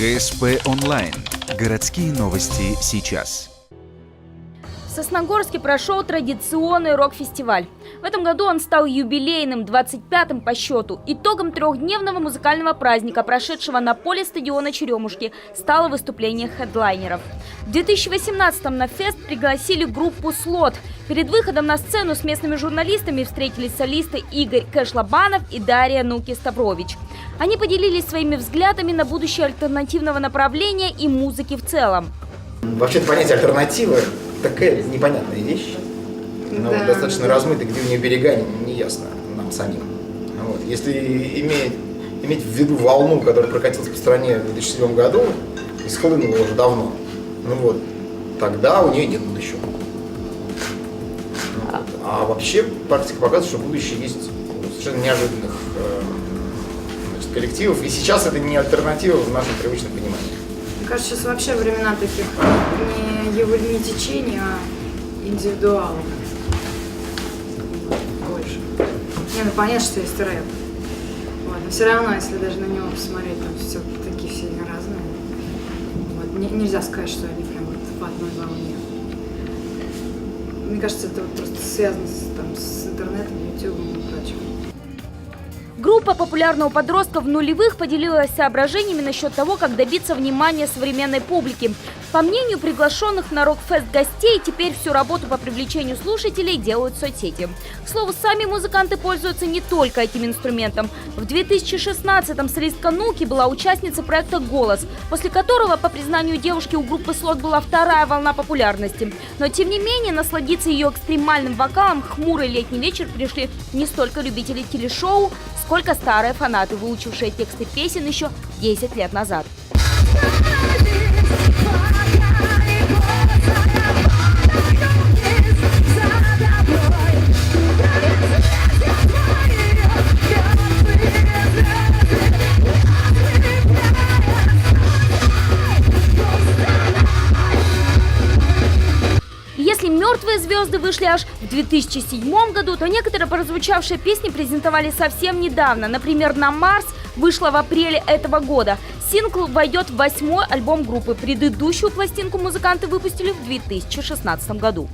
ГСП онлайн. Городские новости сейчас. В Сосногорске прошел традиционный рок-фестиваль. В этом году он стал юбилейным, 25-м по счету. Итогом трехдневного музыкального праздника, прошедшего на поле стадиона Черемушки, стало выступление хедлайнеров. В 2018-м на фест пригласили группу «Слот». Перед выходом на сцену с местными журналистами встретились солисты Игорь Кэш-Лобанов и Дарья Нуки-Ставрович. Они поделились своими взглядами на будущее альтернативного направления и музыки в целом. Вообще-то понятие альтернативы такая непонятная вещь, но Да. достаточно размыта, где у нее берега, не ясно нам самим. Вот. Если иметь в виду волну, которая прокатилась по стране в 2007 году и схлынула уже давно, тогда у нее нет будущего. А вообще практика показывает, что будущее есть у совершенно неожиданных коллективов, и сейчас это не альтернатива в нашем привычном понимании. Мне кажется, сейчас вообще времена таких не течений, а индивидуалов. Больше. Понятно, что есть рэп. Вот. Но все равно, если даже на него посмотреть, там все такие все разные. Вот. Нельзя сказать, что они прям вот в одной волне. Мне кажется, это вот просто связано с интернетом, ютубом и прочим. Группа популярного подростка в нулевых поделилась соображениями насчет того, как добиться внимания современной публики. По мнению приглашенных на рок-фест гостей, теперь всю работу по привлечению слушателей делают соцсети. К слову, сами музыканты пользуются не только этим инструментом. В 2016-м солистка Нуки была участницей проекта «Голос», после которого, по признанию девушки, у группы «Слот» была вторая волна популярности. Но, тем не менее, насладиться ее экстремальным вокалом в хмурый летний вечер пришли не столько любители телешоу, сколько старые фанаты, выучившие тексты песен еще 10 лет назад. Если мертвые звезды вышли аж в 2007 году, то некоторые прозвучавшие песни презентовали совсем недавно. Например, «На Марс» вышла в апреле этого года. Сингл войдет в 8-й альбом группы. Предыдущую пластинку музыканты выпустили в 2016 году.